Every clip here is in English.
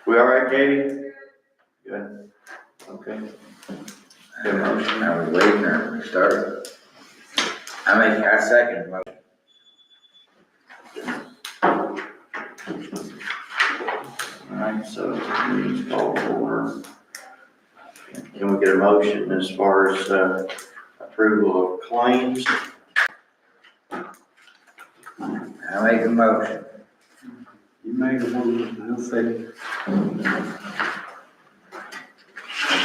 We all right, Katie? Good. Okay. Good motion, are we waiting or we start? I second the motion. All right, so please call to order. Can we get a motion as far as approval of claims? I make a motion. You made a motion, I'll second.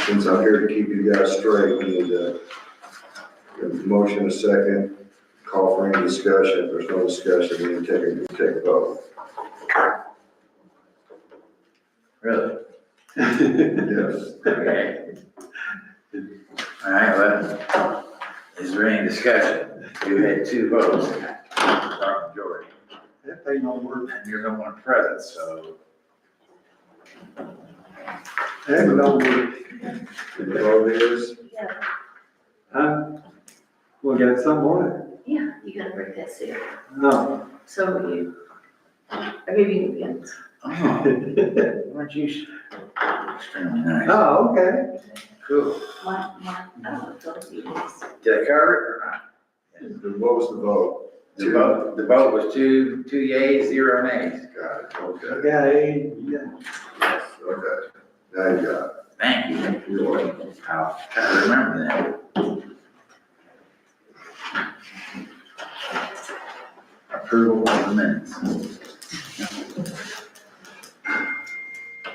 Since I'm here to keep you guys straight, we need a motion, a second, call for any discussion. If there's no discussion, we need to take a vote. Really? Yes. Okay. All right, well, is there any discussion? You had 2 votes, our majority, That ain't no word. and you're the one present, so. That ain't no word. The vote is, Huh? We got some on Yeah, you gotta break that seal. it? No. So I gave you the pins. Oh, weren't you extremely nice? Oh, okay. Cool. I told you this. Did I cover it or not? what was the vote? The vote was two yeas, 0 nays. Got it, okay. Okay, yeah. Okay, now you got Thank you. it. You're welcome. I'll try to remember that. Approval of the minutes.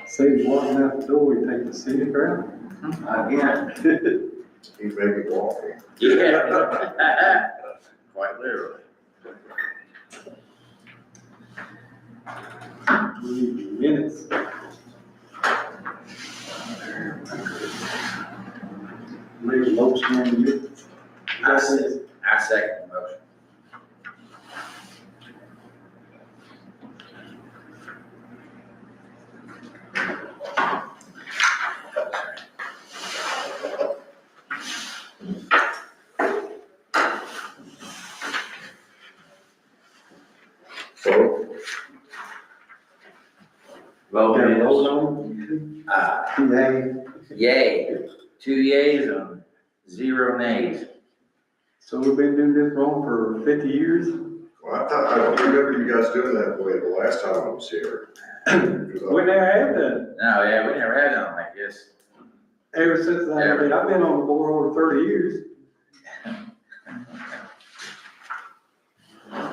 See him walking out the door, we take the scenic route. Again. He's making walking. Yeah. Quite literally. We need minutes. Make a motion on the minutes. I second the motion. Vote. Vote Yeah, is, vote on it. Yay. Yay. 2 yeas and 0 nays. So we've been doing this wrong for 50 years? Well, I don't remember you guys doing that the way the last time I was here. 'Cause We never have done. No, yeah, we never had none like this. Ever since I've been on the board over 30 years.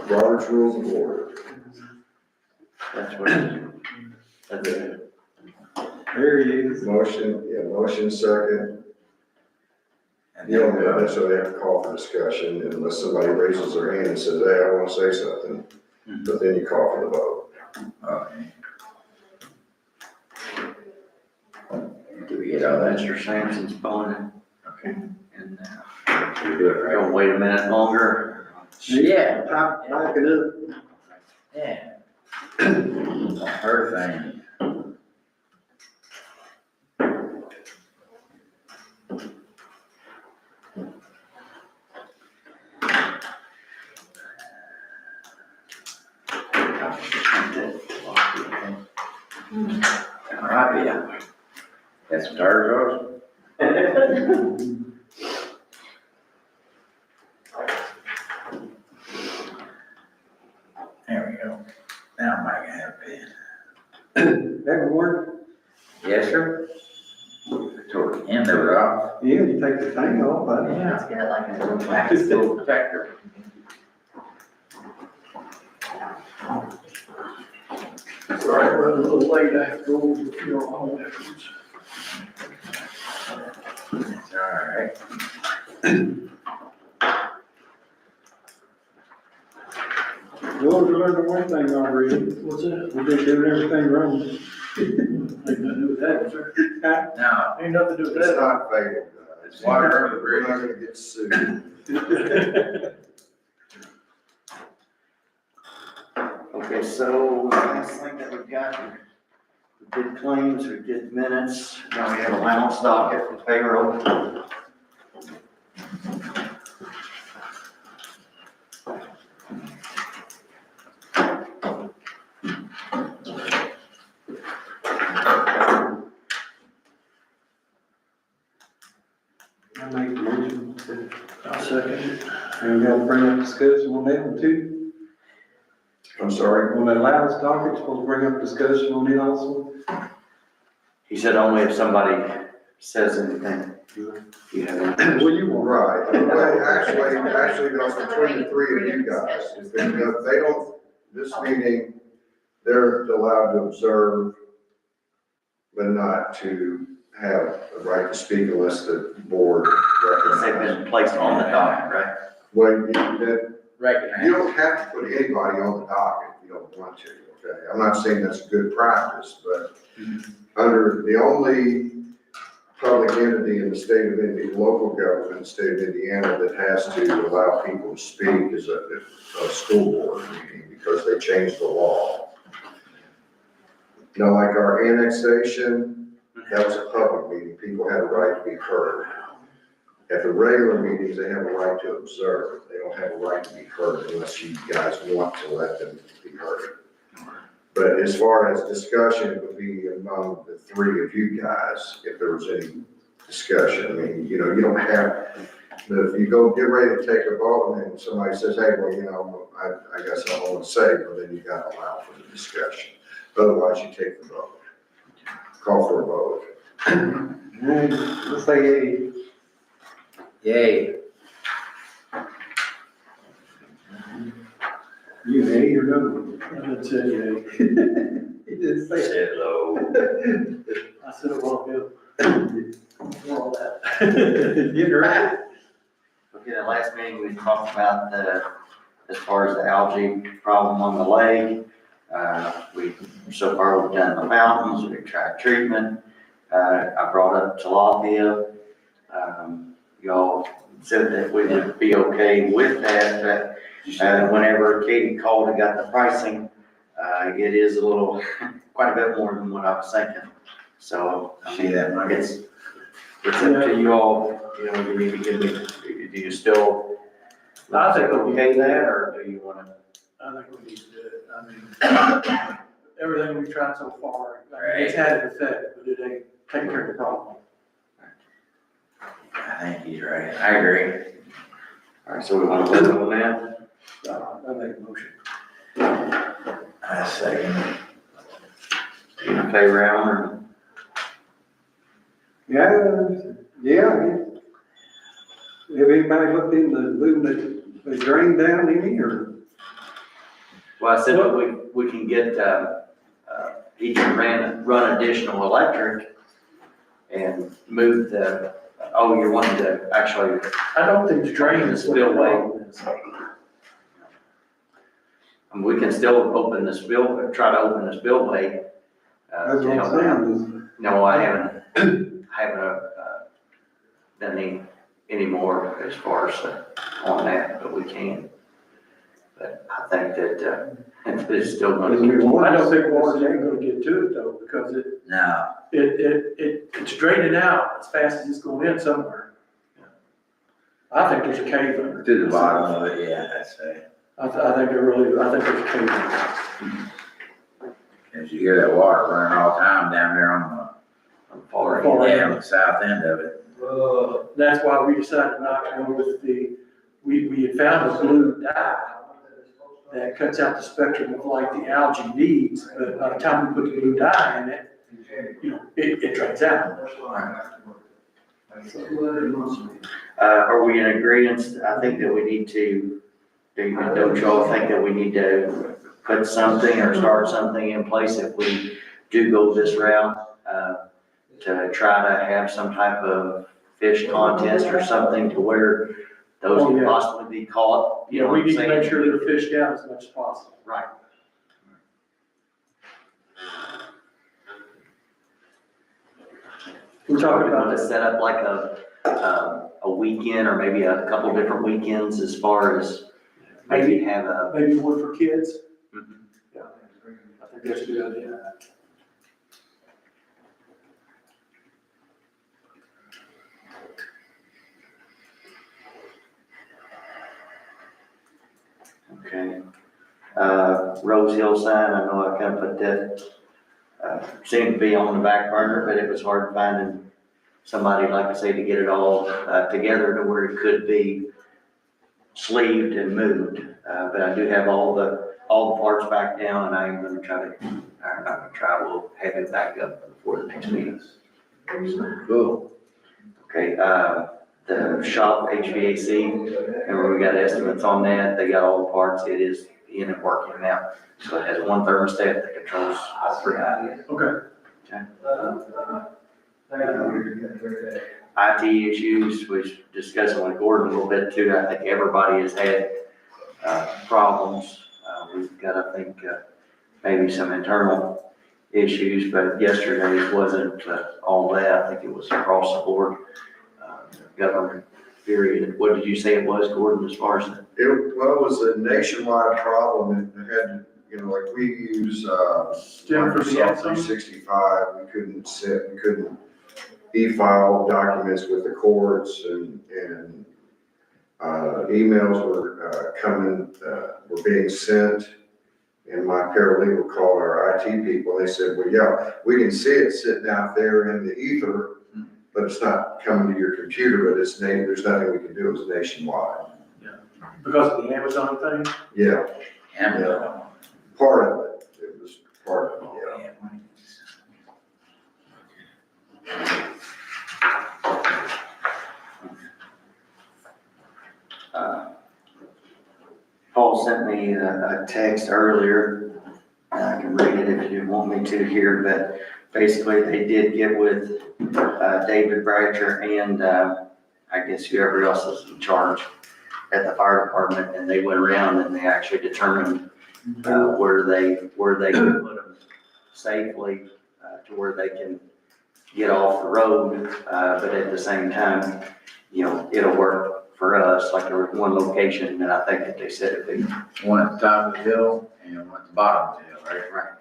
Robert's Rules of Order. that's what it is. That's it. There he is. Motion second. And You don't then, necessarily have to call for discussion unless somebody raises their hand and says, hey, I want to say something. But then you call for the vote. okay. Do we get all Mr. Sampson's phone? Okay. And We do it right. don't wait a minute longer. Yeah. Back it up. Yeah. Her thing. All right, yeah. That's what ours was. There we go. Now Mike can have a pen. That would work. Yes, sir. Toward the end of it off. Yeah, you take the thing off, but. Yeah. It's got like a little Wax little protector. Sorry, we're a little late after all, if you're home afterwards. It's all right. Well, we learned one thing already. What's that? We've been doing everything wrong. Ain't nothing to do with that, sir. No, Ain't nothing to do It's not fatal, guys. it's water over the We're not bridge. gonna get sued. Okay, so last thing that we've got, we did claims, we did minutes, now we have allowance docket for payroll. second. And we're gonna bring up discussion on that one too. I'm sorry, On that last docket, supposed to bring up discussion on it also. He said only if somebody says anything. You have anything? Well, you want. right, well, actually, that's between the three of you guys. If they don't, this meeting, they're allowed to observe, but not to have a right to speak unless the board They've recognizes. been placed on the docket, right? Well, you Recognize. don't have to put anybody on the docket if you don't want to, okay? I'm not saying that's good practice, but under the only public entity in the state of Indiana, local government in the state of Indiana that has to allow people to speak is a school board meeting because they changed the law. Now, like our annexation, that was a public meeting, people had a right to be heard. At the regular meetings, they have a right to observe, they don't have a right to be heard unless you guys want to let them be heard. But as far as discussion, it would be among the three of you guys, if there was any discussion. I mean, you don't have, if you go get ready to take a vote and then somebody says, hey, well, I guess I don't want to say, well, then you got to allow for the discussion. Otherwise, you take the vote. Call for a vote. Alright, let's say yay. Yay. You yay or no? I didn't say yay. He didn't say it. Say hello. I said it won't go. More on that. Get right. Okay, the last meeting, we talked about as far as the algae problem on the lake. So far, we've done the fountains, we've tried treatment. I brought up tilapia. Y'all said that we would be okay with that, but whenever Katie called and got the pricing, it is a little, quite a bit more than what I was thinking. So, I See mean, that, Mike? it's up to you all, you need to give me, do you still I think we okay need that, that. or do you wanna? I think we need to do it. I mean, everything we've tried so far, it's had an effect, but it ain't taking care of the problem. I think he's right. I agree. All right, so we wanna vote on that? I make a motion. I second. You in favor, Alan, or? Yeah. Have anybody looked in the loom that they drained down in here? Well, I said that we can get, he can run additional electric and move you're wanting to actually, I don't think the drain is what the problem is. we can still open the try to open the spillway. That's To what help I'm out. saying. No, I haven't done any more as far as on that, but we can. But I think that, it's still gonna be. I don't think water's ain't gonna get to it though, because No. it's draining out as fast as it's going in somewhere. I think there's a cave under it. To the bottom of it, yeah, that's it. I think there's a cave under it. As you hear that water running all the time down there on Far Far the, end. yeah, on the south end of it. That's why we decided not to go with we had found a blue dye that cuts out the spectrum of light the algae needs, but by the time we put the blue dye in it, it drains out. Are we in agreement? I think that we need to, don't y'all think that we need to put something or start something in place if we do go this route? To try to have some type of fish contest or something to where those can possibly be caught, you know what We I'm need to make saying? sure they're fished out as much as possible. Right. We're talking We want about to set up like a weekend or maybe a couple different weekends as far as maybe have a. maybe one for kids. Mhm. Yeah, I think that's a good idea. Okay. Rose Hill sign, I know I kind of put that, seemed to be on the back burner, but it was hard finding somebody, like I say, to get it all, together to where it could be. sleeved and moved. But I do have all the parts back down, and I'm gonna we'll have it back up before the next meeting. Cool. Okay, the shop HVAC, and we got estimates on that, they got all the parts, it is in and working now. So it has one thermostat that controls all three. Okay. IT issues, which discussing with Gordon a little bit too, I think everybody has had, problems. We've got, I think, maybe some internal issues, but yesterday's wasn't, all that, I think it was across the board. Government period. What did you say it was, Gordon, as far as? Well, it was a nationwide problem. It had, like we use, Jim, for the Microsoft outside? 365, we couldn't e-file documents with the courts and emails were were being sent. And my paralegal called our IT people, and they said, well, yeah, we can see it sitting out there in the ether, but it's not coming to your computer, but there's nothing we can do, it's nationwide. Because of the Amazon thing? Yeah, Amazon. part of it was part of it, yeah. Paul sent me a text earlier, and I can read it if you want me to here, but basically they did get with David Bratcher and I guess whoever else is in charge at the fire department, and they went around and they actually determined where they can put them safely to where they can get off the road, but at the same time, it'll work for us. Like there was one location that I think that they said it'd be, One at the top of the hill and one at the bottom of the hill, right? right.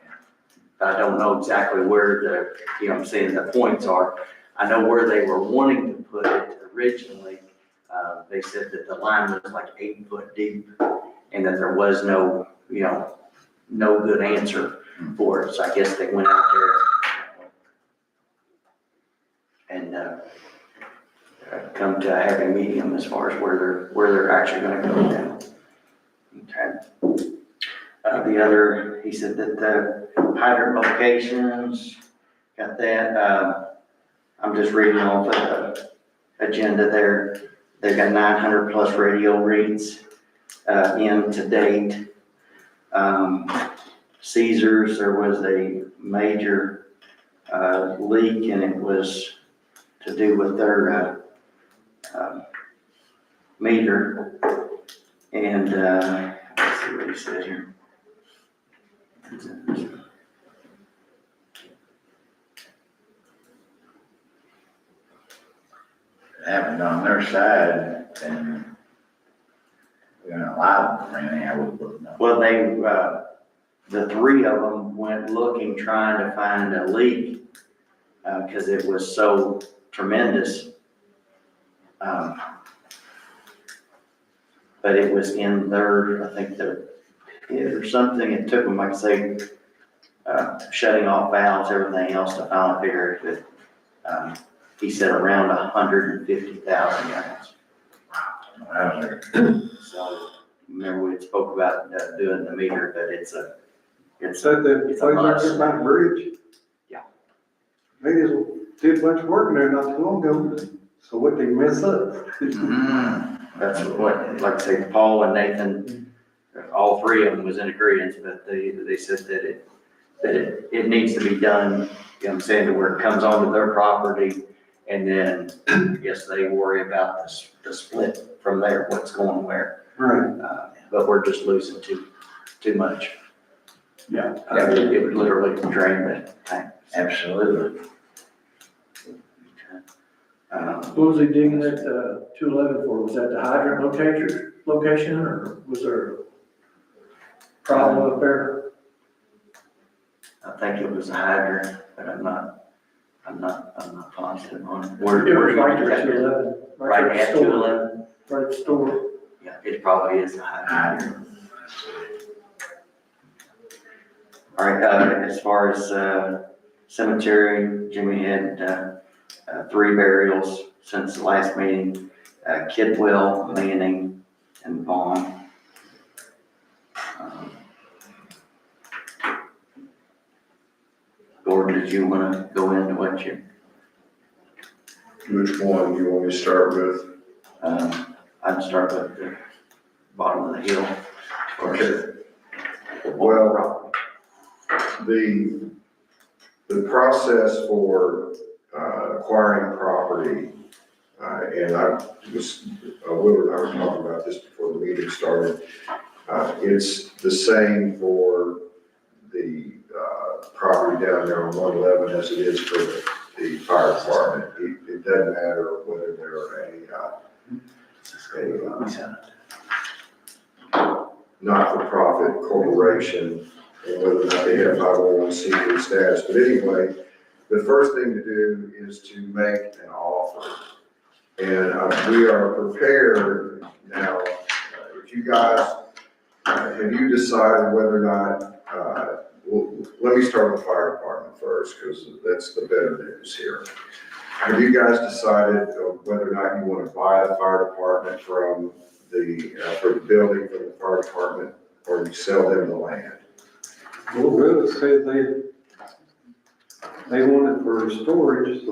I don't know exactly where I'm saying the points are. I know where they were wanting to put it originally. They said that the line was like 8 foot deep and that there was no good answer for it. So I guess they went out there and come to a happy medium as far as where they're actually gonna go now. Okay. The other, he said that the hydrant locations, got that. I'm just reading off the agenda there. They've got 900 plus radio reads in to date. Caesars, there was a major leak, and it was to do with their meter. And let's see what he said here. It happened on their side and we're gonna allow them for anything, I would know. Well, the three of them went looking, trying to find a leak, because it was so tremendous. But it was in their, I think their pit or something. It took them, like I say, shutting off valves, everything else to finally figure it. But he said around 150,000 gallons. So remember we spoke about doing the meter, but it's a So the place right there by the bridge? Yeah. They just did a bunch of work in there not too long ago, so what they mess up? That's what, like I say, Paul and Nathan, all three of them was in agreement, but they said that it needs to be done, what I'm saying, to where it comes onto their property, and then I guess they worry about the split from there, what's going where. Right. But we're just losing too much. Yeah. It would literally drain the tank. Absolutely. What was he digging at 211 for? Was that the hydrant location, or was there a problem up there? I think it was a hydrant, but I'm not positive on it. It was right there at 211. Right there at the store. 211? Right at the store. Yeah, it probably is a hydrant. All right, as far as cemetery, Jimmy had 3 burials since the last meeting. Kidwell, Manning, and the pond. Gordon, did you wanna go into what you, Which one you want me to start with? I'd start with the bottom of the hill. Okay. Well, the process for acquiring property, and Willard and I were talking about this before the meeting started. It's the same for the property down there on 111 as it is for the fire department. It doesn't matter whether they're a not-for-profit corporation and whether or not they have 501c3 status. But anyway, the first thing to do is to make an offer. And we are prepared now. If you guys, have you decided whether or not, well, let me start with the fire department first, because that's the better news here. Have you guys decided whether or not you want to buy the fire department from for the building from the fire department, or you sell them the land? Well, Will said they want it for storage, so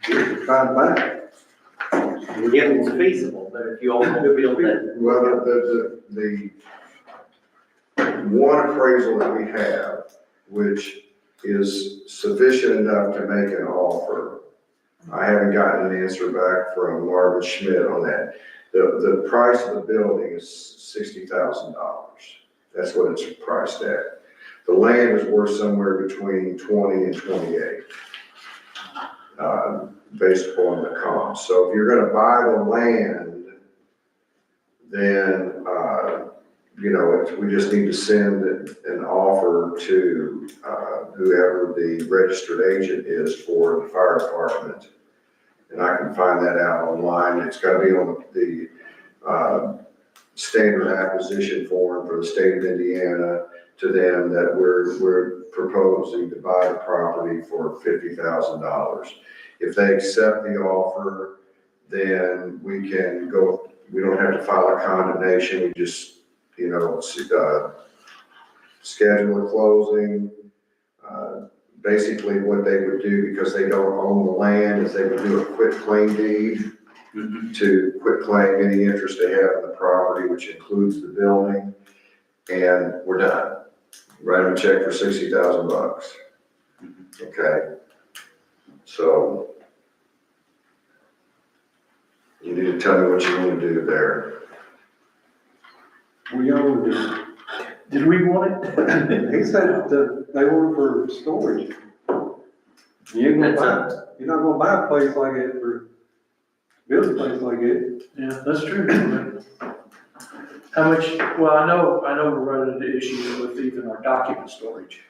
we're trying to buy it. If it's feasible, but if you all don't feel that, Well, the one appraisal that we have, which is sufficient enough to make an offer, I haven't gotten an answer back from Marvin Schmidt on that. The price of the building is $60,000. That's what it's priced at. The land is worth somewhere between 20 and 28, based upon the comps. So if you're gonna buy the land, then, we just need to send an offer to, whoever the registered agent is for the fire department. And I can find that out online. It's gotta be on the, standard acquisition form for the state of Indiana to them that we're proposing to buy the property for $50,000. If they accept the offer, then we can go, we don't have to file a condemnation, we just, schedule a closing. Basically what they would do, because they don't own the land, is they would do a quitclaim deed to quitclaim any interest they have in the property, which includes the building, and we're done. Write them a check for $60,000. Okay? So you need to tell me what you want to do there. We own it. Did we want it? He said that they want it for storage. You ain't gonna buy, you're not gonna buy a place like it build a place like it. Yeah, that's true. How much, well, I know we're running into issues with even our document storage.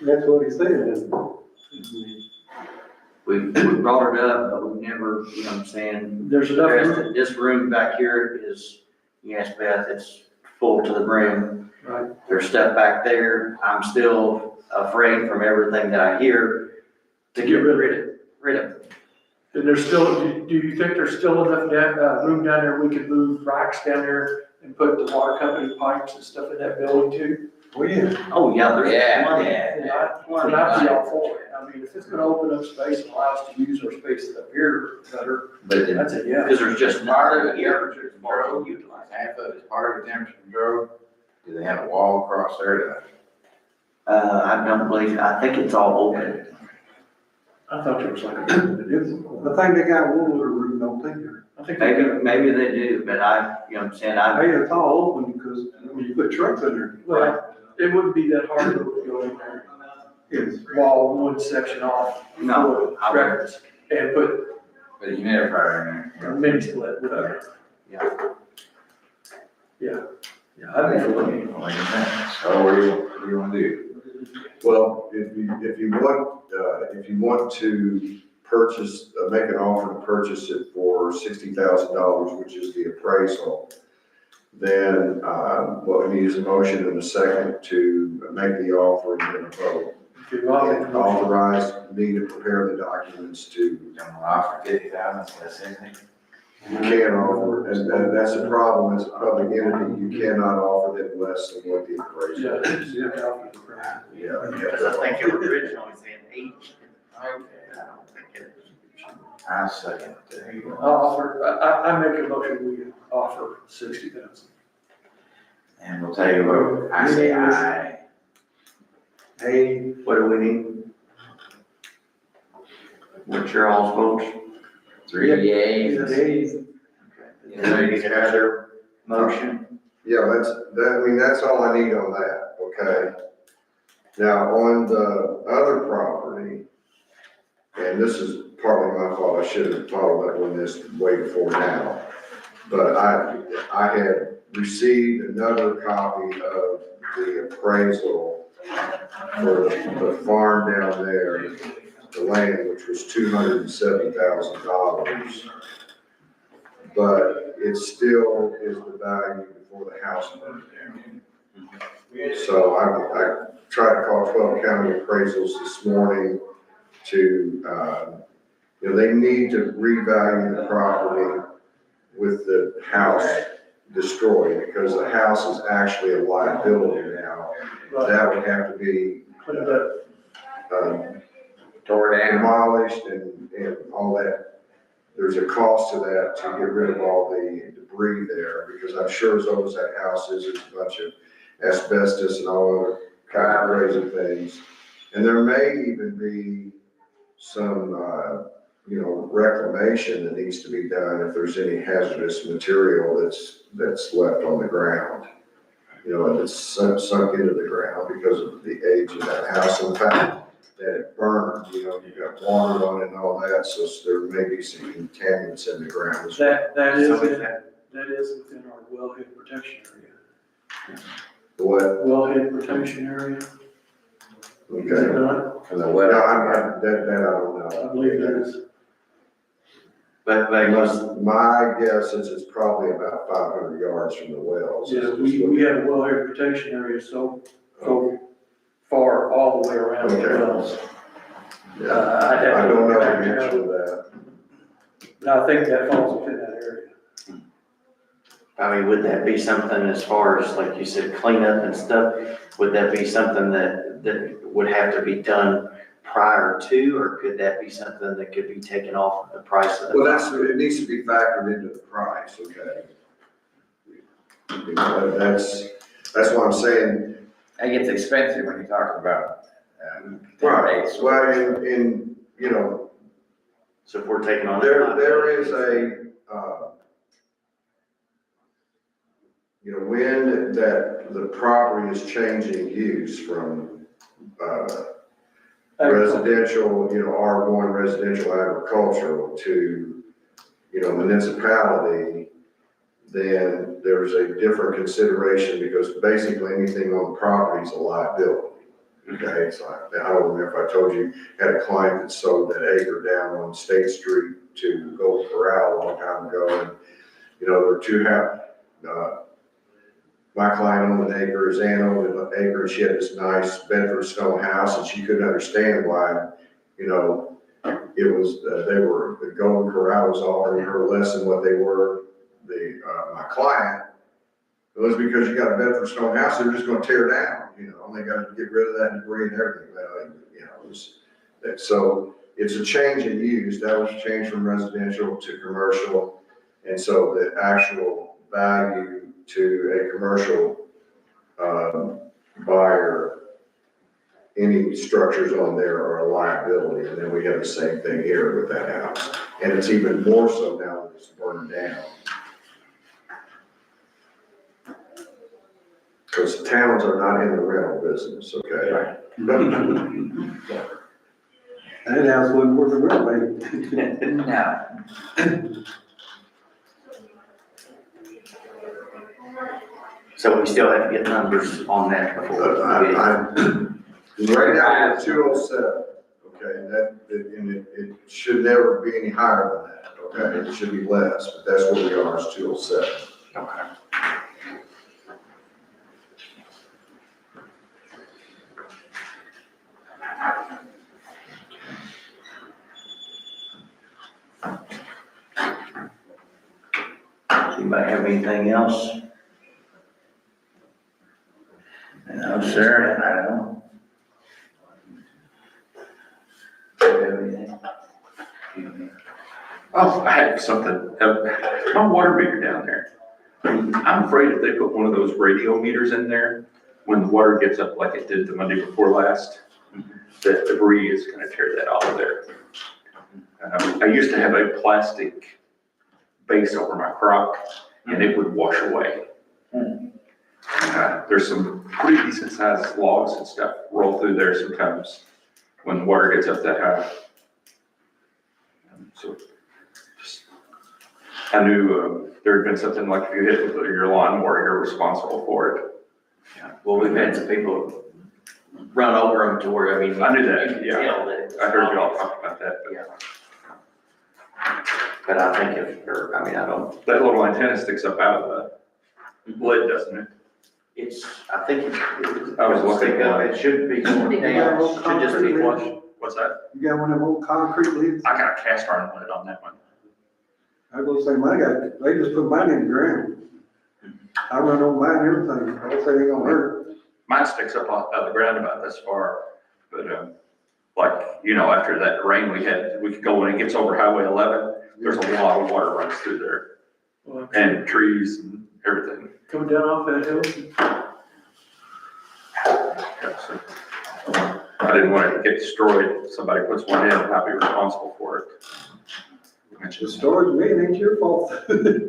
That's what he said. we brought it up, but we never, you know what I'm saying? There's enough room. This room back here is, yes, Beth, it's full to the brim. Right. There's stuff back there. I'm still afraid from everything that I hear to get rid of. And there's still, do you think there's still enough room down there, we could move racks down there and put the water company pipes and stuff in that building too? Well, yeah. Oh, yeah, there's plenty. And I'd be all for it. I mean, if it's gonna open up space and allow us to use our spaces up here better, But then that's a yeah. Because there's just part of nothing the here. temperature control, half of it is part of the temperature control. Do they have a wall across there I don't believe, I think it's all open. I thought there was like a, I think they got one little room, don't they? I think they Maybe they do, but you know what I'm saying, Hey, it's all open because when you put trucks in there. Well, it wouldn't be that hard to go in there, Yes. wall one section off. No, I wouldn't. Records, and put but you never fire in a there. mini split, whatever. Yeah. Yeah, I'd be for it. Like that. So what do you want to do? Well, if you want to purchase, make an offer to purchase it for $60,000, which is the appraisal, then what we need is a motion and a second to make the offer and then a vote. If you want And it, authorize me to prepare the documents to, You don't offer 50,000, so that's anything. You can't offer, and that's the problem, as a public entity, you cannot offer them less than what the appraisal Yeah, is. you have to offer the price. Yeah, Because I think it was originally saying 8. I don't think it. I second that. I'll offer, I make a motion, we offer 60,000. And we'll take a vote. I say aye. Hey, what do we need? What's your all's votes? 3 yeas. Is there any other motion? yeah, that's all I need on that, okay? Now, on the other property, and this is partly my fault, I should have followed up on this way before now. But I had received another copy of the appraisal for the farm down there, the land, which was $207,000. But it still is the value before the house burned down. So I tried to call 12 county appraisals this morning to, they need to revalue the property with the house destroyed, because the house is actually a liability now. That would have to be Clean it up. Tore down. demolished and all that. There's a cost to that to get rid of all the debris there, because I'm sure as old as that house is, there's a bunch of asbestos and all other kind of crazy things. And there may even be some, reclamation that needs to be done if there's any hazardous material that's left on the ground. And it's sunk into the ground because of the age of that house and the fact that it burned, you've got water on it and all that, so there may be some contaminants in the ground as well. That is, So is that is within our wellhead protection area. What? Wellhead protection area, is it Okay. not? From the No, well. that I don't know. I believe that is. But they must, My guess is it's probably about 500 yards from the wells. Yeah, we have a wellhead protection area so far all the way around the Okay. wells. Yeah, I'd have I to don't look know the back answer now, to that. but I think that falls within that area. I mean, would that be something as far as, like you said, cleanup and stuff? Would that be something that would have to be done prior to, or could that be something that could be taken off of the price of the? Well, it needs to be factored into the price, okay? That's what I'm saying. It gets expensive when you talk about, Right, days. well, and, So if we're taking on. there is when the property is changing use from, residential, R1 residential agricultural to, municipality, then there's a different consideration, because basically anything on the property is a liability. Okay, it's like, I don't remember if I told you, had a client that sold that acre down on State Street to Golden Corral a long time ago, and, there were two my client owned an acre, Zan owned an acre, and she had this nice Bedford stone house, and she couldn't understand why, it was, the Golden Corral was offering her less than what they were, my client. It was because you got a Bedford stone house, they're just gonna tear down, and they gotta get rid of that debris and everything, so it's a change in use, that was a change from residential to commercial, and so the actual value to a commercial buyer, any structures on there are a liability, and then we have the same thing here with that house. And it's even more so now that it's burned down. Because towns are not in the rental business, okay? That house wasn't worth a renovate. No. So we still have to get numbers on that before. Right now, we're 207, okay, and it should never be any higher than that, okay? It should be less, but that's where we are, is 207. Okay. Anybody have anything else? No, sir, I don't. Do you have anything? Oh, I have something. My water meter down there. I'm afraid if they put one of those radio meters in there, when the water gets up like it did the Monday before last, that debris is gonna tear that off of there. I used to have a plastic base over my crock and it would wash away. There's some pretty decent sized logs and stuff roll through there sometimes when the water gets up that high. So just, I knew there had been something like if you hit it with your lawnmower, you're responsible for it. Yeah, well, we've had some people run over them to where, I mean. I knew that, you can yeah. tell that it's I heard y'all obvious. talk about that, but Yeah. But I think I don't, that little antenna sticks up out of the lid, doesn't it? I think it's. I was looking Stick up, for it shouldn't be going down, it should just be flush. What's that? You got one of them old concrete lids? I got a cast iron lid on that one. I was gonna say, mine got, they just put mine in the ground. I run on mine, everything, I say they gonna hurt. Mine sticks up out of the ground about this far, but, like, after that rain we had, we could go when it gets over Highway 11, there's a lot of water runs through there, Well, and trees and everything. coming down off that hill. Yeah, so I didn't want it to get destroyed. If somebody puts one in, I'll be responsible for it. The storage, man, ain't your fault.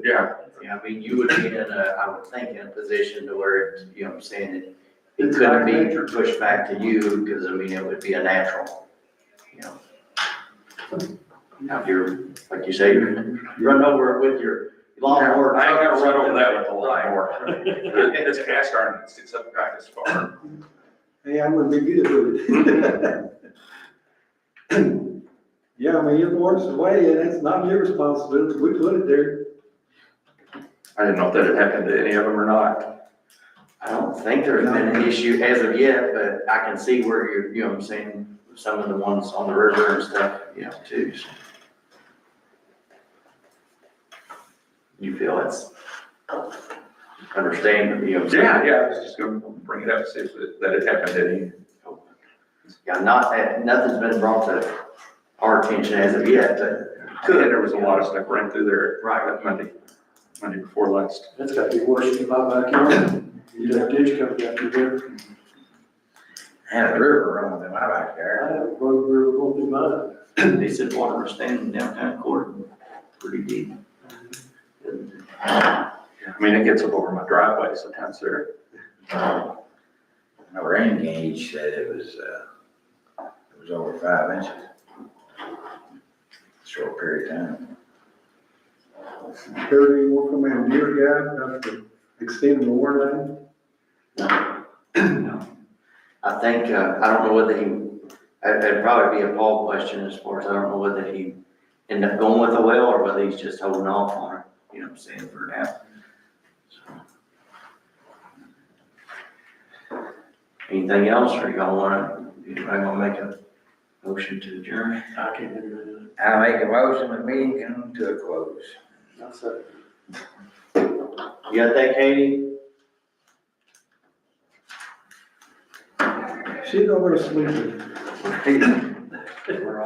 Yeah, Yeah, I mean, you would be I would think, in a position to where, what I'm saying, it couldn't be pushed back to you, because, I mean, it would be a natural, Now, if you're, like you say, you run over it with your lawnmower. I ain't gonna run over that with the lawnmower. It's cast iron, it sticks up back as far. Hey, I'm gonna be good with it. Yeah, I mean, it works away, and it's not your responsibility, we put it there. I didn't know if that had happened to any of them or not. I don't think there's been an issue as of yet, but I can see where you're, what I'm saying, some of the ones on the river and stuff, too. So. You feel it's understandable, what I'm saying? Yeah, I was just gonna bring it up, see if that had happened to any. Yeah, nothing's been brought to our attention as of yet, but There was a lot of stuff ran through there Right. that Monday before last. That's got to be worse than my backyard. You got a ditch coming down through there. Had a river running in my I backyard. have a road river going through mine. they said water was standing downtown court pretty deep. I mean, it gets up over my driveway sometimes there. My rain gauge said it was over 5 inches. Short period of time. Heard any more from that deer guy about the extending the water line? No. I think, I don't know whether it'd probably be a Paul question as far as, I don't know whether he ended up going with the well or whether he's just holding off on it, what I'm saying, for now. So. Anything else, or y'all anybody wanna make a motion to adjourn? I can't do that. I make a motion, the meeting come to a close. That's it. You got that, Katie? She's over sleeping. We're